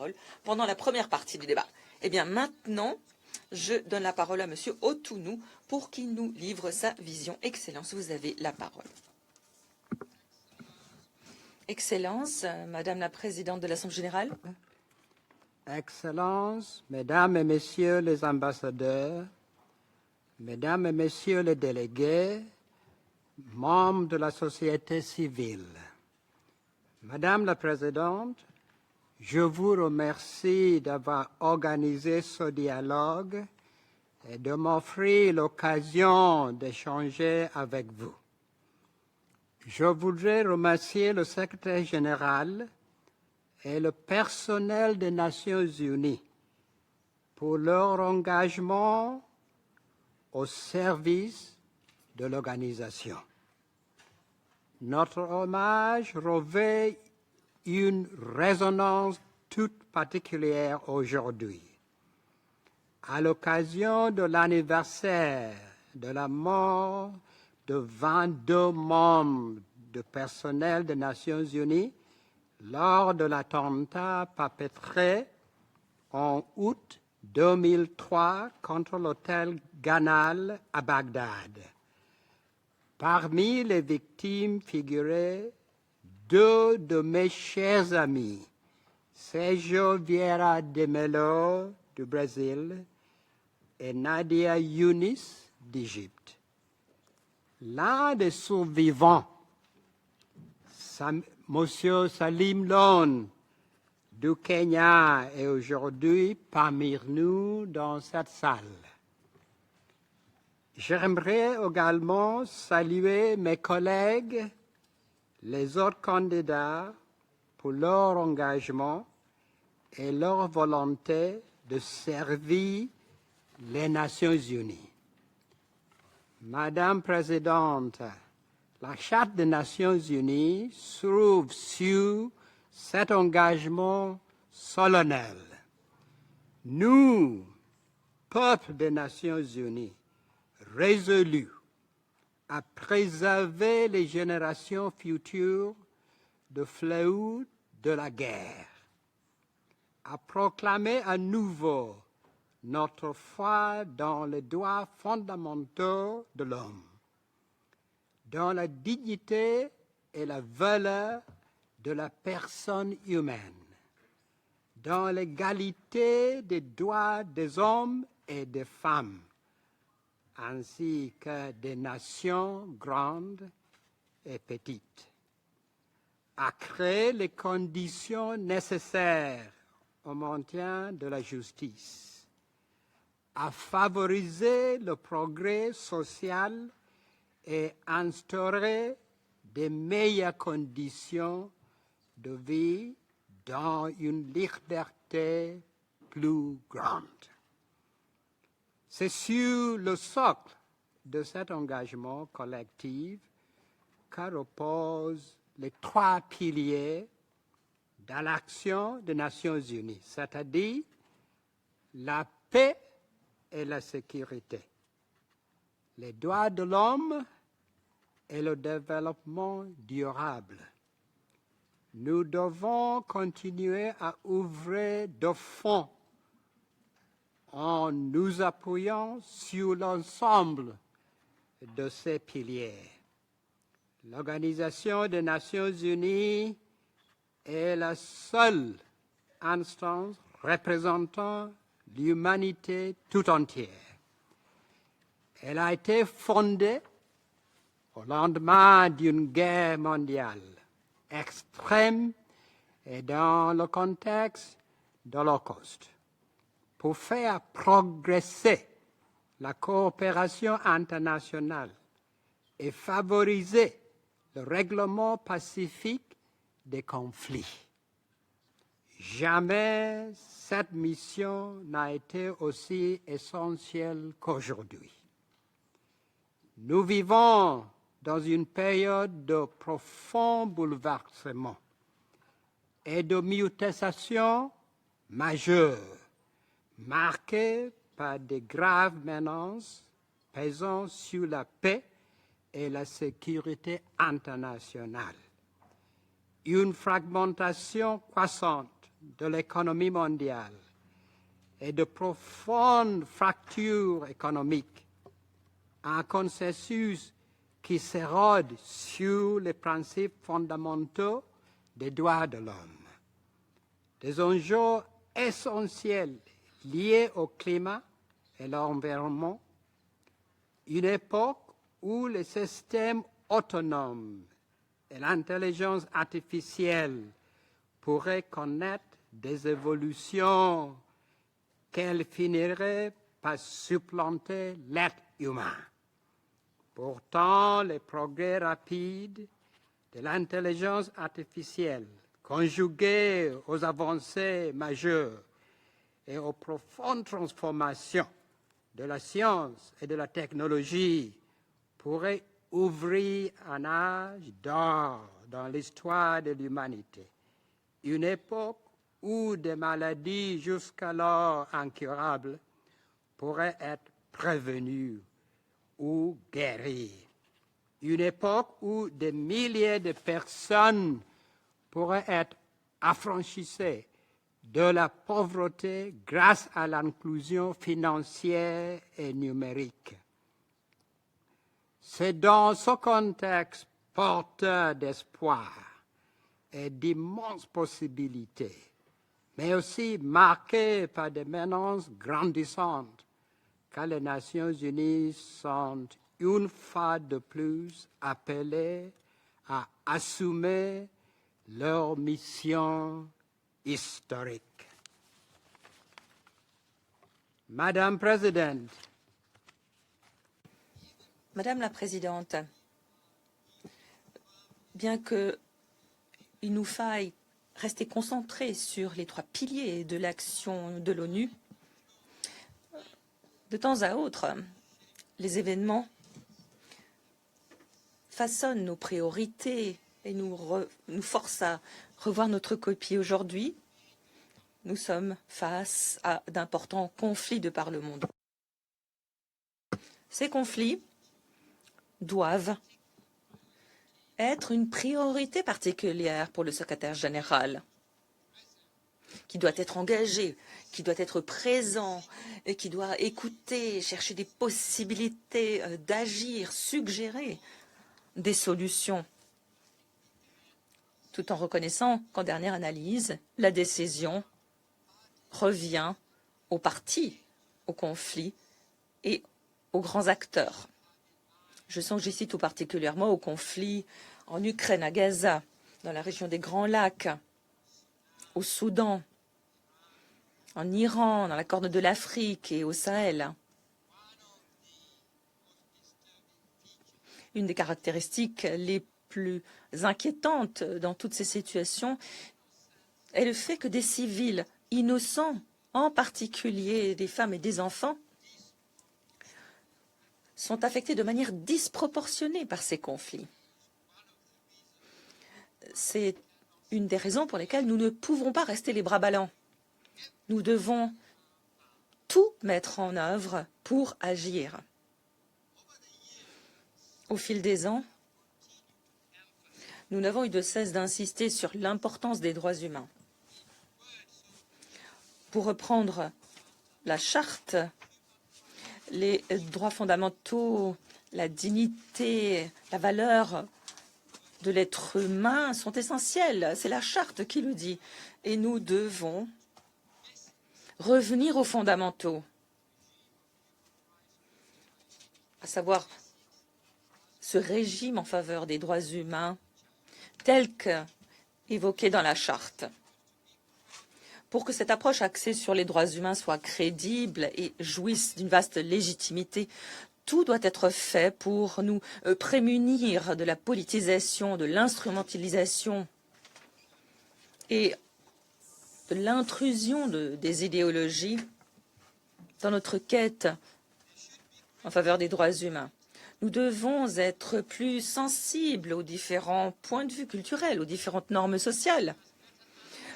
parole pendant la première partie du débat. Eh bien, maintenant, je donne la parole à M. Otounou pour qu'il nous livre sa vision. Excellence, vous avez la parole. Excellence, Madame la Présidente de l'Assemblée générale. Excellences, Mesdames et Messieurs les ambassadeurs, Mesdames et Messieurs les délégués, membres de la société civile. Madame la Présidente, je vous remercie d'avoir organisé ce dialogue et de m'offrir l'occasion d'échanger avec vous. Je voudrais remercier le secrétaire général et le personnel des Nations Unies pour leur engagement au service de l'organisation. Notre hommage revêt une résonance toute particulière aujourd'hui. À l'occasion de l'anniversaire de la mort de 22 membres du personnel des Nations Unies lors de l'attentat perpétré en août 2003 contre l'hôtel Ganal à Bagdad. Parmi les victimes figuraient deux de mes chers amis, Sergio Vieira de Mello du Brésil et Nadia Younis d'Égypte. L'un des survivants, Monsieur Salim Lone du Kenya, est aujourd'hui parmi nous dans cette salle. J'aimerais également saluer mes collègues, les autres candidats, pour leur engagement et leur volonté de servir les Nations Unies. Madame la Présidente, la Charte des Nations Unies trouve sur cet engagement solennel. Nous, peuple des Nations Unies, résolus à préserver les générations futures de fléaux de la guerre, à proclamer à nouveau notre foi dans les droits fondamentaux de l'homme, dans la dignité et la valeur de la personne humaine, dans l'égalité des droits des hommes et des femmes, ainsi que des nations grandes et petites, à créer les conditions nécessaires au maintien de la justice, à favoriser le progrès social et instaurer des meilleures conditions de vie dans une liberté plus grande. C'est sur le socle de cet engagement collectif que reposent les trois piliers de l'action des Nations Unies, c'est-à-dire la paix et la sécurité, les droits de l'homme et le développement durable. Nous devons continuer à ouvrir de fond en nous appuyant sur l'ensemble de ces piliers. L'Organisation des Nations Unies est la seule instance représentant l'humanité tout entière. Elle a été fondée au lendemain d'une guerre mondiale extrême et dans le contexte de l'Holocauste, pour faire progresser la coopération internationale et favoriser le règlement pacifique des conflits. Jamais cette mission n'a été aussi essentielle qu'aujourd'hui. Nous vivons dans une période de profond bouleversement et de mutation majeure, marquée par de graves menaces pesant sur la paix et la sécurité internationale. Une fragmentation croissante de l'économie mondiale et de profondes fractures économiques, un consensus qui s'érode sur les principes fondamentaux des droits de l'homme. Des enjeux essentiels liés au climat et l'environnement, une époque où les systèmes autonomes et l'intelligence artificielle pourraient connaître des évolutions qu'elles finiraient par supplanter l'être humain. Pourtant, les progrès rapides de l'intelligence artificielle, conjugués aux avancées majeures et aux profondes transformations de la science et de la technologie, pourraient ouvrir un âge d'or dans l'histoire de l'humanité, une époque où des maladies jusqu'alors incurables pourraient être prévenues ou guéries, une époque où des milliers de personnes pourraient être affranchissées de la pauvreté grâce à l'inclusion financière et numérique. C'est dans ce contexte porteur d'espoir et d'immenses possibilités, mais aussi marqué par des menaces grandissantes, que les Nations Unies sont une fois de plus appelées à assumer leur mission historique. Madame Présidente, Madame la Présidente, bien qu'il nous faille rester concentrés sur les 3 piliers de l'action de l'ONU, de temps à autre, les événements façonnent nos priorités et nous forcent à revoir notre copie. Aujourd'hui, nous sommes face à d'importants conflits de par le monde. Ces conflits doivent être une priorité particulière pour le secrétaire général, qui doit être engagé, qui doit être présent, et qui doit écouter, chercher des possibilités d'agir, suggérer des solutions, tout en reconnaissant qu'en dernière analyse, la décision revient aux parties, au conflit et aux grands acteurs. Je songe ici tout particulièrement au conflit en Ukraine, à Gaza, dans la région des Grands Lacs, au Soudan, en Iran, dans la Corne de l'Afrique et au Sahel. Une des caractéristiques les plus inquiétantes dans toutes ces situations est le fait que des civils innocents, en particulier des femmes et des enfants, sont affectés de manière disproportionnée par ces conflits. C'est une des raisons pour lesquelles nous ne pouvons pas rester les bras ballants. Nous devons tout mettre en œuvre pour agir. Au fil des ans, nous n'avons eu de cesse d'insister sur l'importance des droits humains. Pour reprendre la charte, les droits fondamentaux, la dignité, la valeur de l'être humain sont essentiels. C'est la charte qui le dit. Et nous devons revenir aux fondamentaux, à savoir ce régime en faveur des droits humains tel qu'évoqué dans la charte. Pour que cette approche axée sur les droits humains soit crédible et jouisse d'une vaste légitimité, tout doit être fait pour nous prémunir de la politisation, de l'instrumentalisation et de l'intrusion des idéologies dans notre quête en faveur des droits humains. Nous devons être plus sensibles aux différents points de vue culturels, aux différentes normes sociales.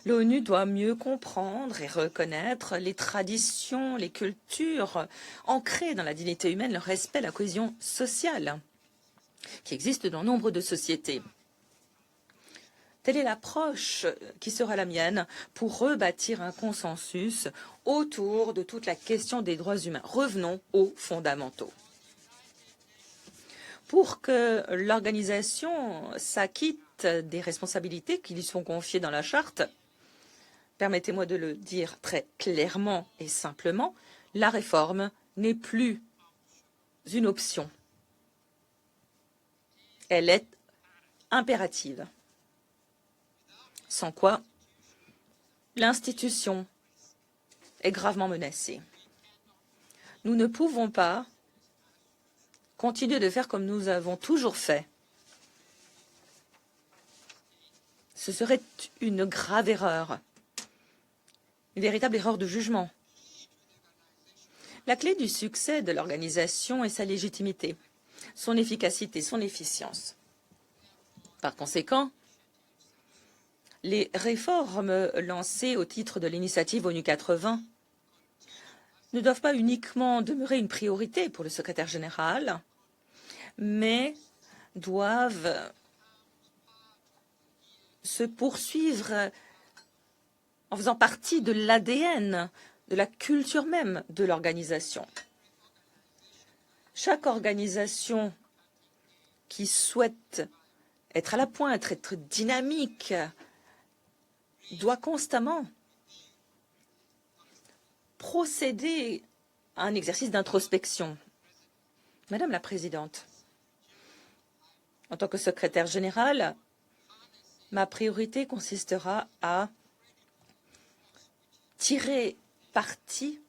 L'ONU doit mieux comprendre et reconnaître les traditions, les cultures ancrées dans la dignité humaine, le respect, la cohésion sociale qui existent dans nombre de sociétés. Telle est l'approche qui sera la mienne pour rebâtir un consensus autour de toute la question des droits humains. Revenons aux fondamentaux. Pour que l'organisation s'acquitte des responsabilités qui lui sont confiées dans la charte, permettez-moi de le dire très clairement et simplement, la réforme n'est plus une option. Elle est impérative. Sans quoi, l'institution est gravement menacée. Nous ne pouvons pas continuer de faire comme nous avons toujours fait. Ce serait une grave erreur, une véritable erreur de jugement. La clé du succès de l'organisation est sa légitimité, son efficacité, son efficience. Par conséquent, les réformes lancées au titre de l'initiative ONU 80 ne doivent pas uniquement demeurer une priorité pour le secrétaire général, mais doivent se poursuivre en faisant partie de l'ADN, de la culture même de l'organisation. Chaque organisation qui souhaite être à la pointe, être dynamique, doit constamment procéder à un exercice d'introspection. Madame la Présidente, en tant que secrétaire général, ma priorité consistera à tirer parti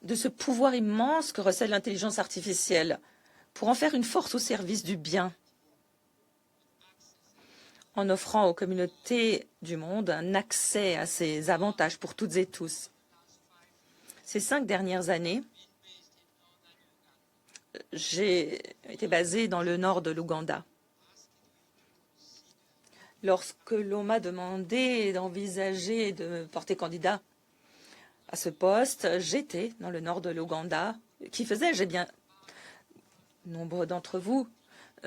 de ce pouvoir immense que recèle l'intelligence artificielle pour en faire une force au service du bien, en offrant aux communautés du monde un accès à ces avantages pour toutes et tous. Ces 5 dernières années, j'ai été basée dans le nord de l'Ouganda. Lorsque l'on m'a demandé d'envisager de me porter candidat à ce poste, j'étais dans le nord de l'Ouganda. Qui faisais-je? Eh bien, nombre d'entre vous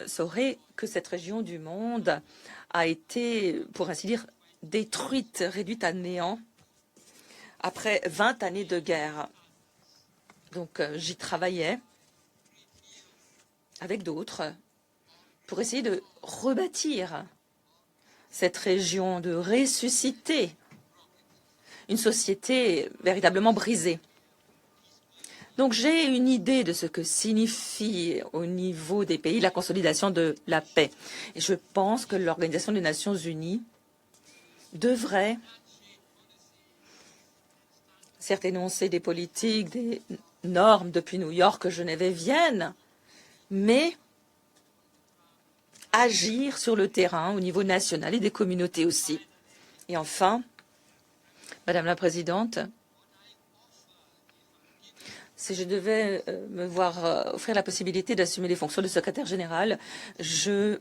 sauraient que cette région du monde a été, pour ainsi dire, détruite, réduite à néant après 20 années de guerre. Donc j'y travaillais avec d'autres pour essayer de rebâtir cette région, de ressusciter une société véritablement brisée. Donc j'ai une idée de ce que signifie au niveau des pays la consolidation de la paix. Et je pense que l'Organisation des Nations Unies devrait certes énoncer des politiques, des normes depuis New York, Genève et Vienne, mais agir sur le terrain au niveau national et des communautés aussi. Et enfin, Madame la Présidente, si je devais me voir offrir la possibilité d'assumer les fonctions de secrétaire général, je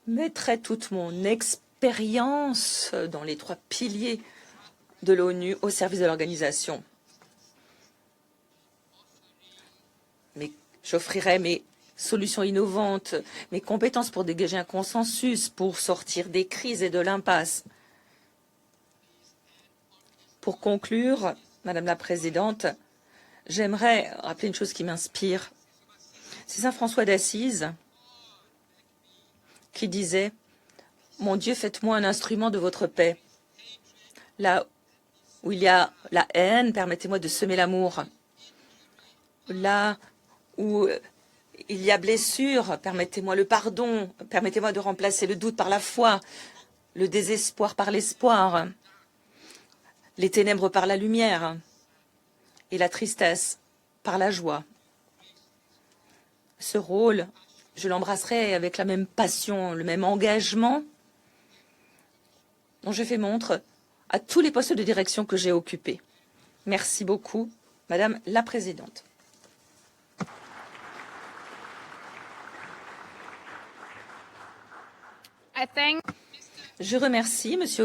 mettrais toute mon expérience dans les 3 piliers de l'ONU au service de l'organisation. Mais j'offrirais mes solutions innovantes, mes compétences pour dégager un consensus, pour sortir des crises et de l'impasse. Pour conclure, Madame la Présidente, j'aimerais rappeler une chose qui m'inspire. C'est saint François d'Assise qui disait « Mon Dieu, faites-moi un instrument de votre paix. Là où il y a la haine, permettez-moi de semer l'amour. Là où il y a blessure, permettez-moi le pardon. Permettez-moi de remplacer le doute par la foi, le désespoir par l'espoir, les ténèbres par la lumière et la tristesse par la joie. » Ce rôle, je l'embrasserai avec la même passion, le même engagement dont j'ai fait montre à tous les postes de direction que j'ai occupés. Merci beaucoup, Madame la Présidente. Je remercie Monsieur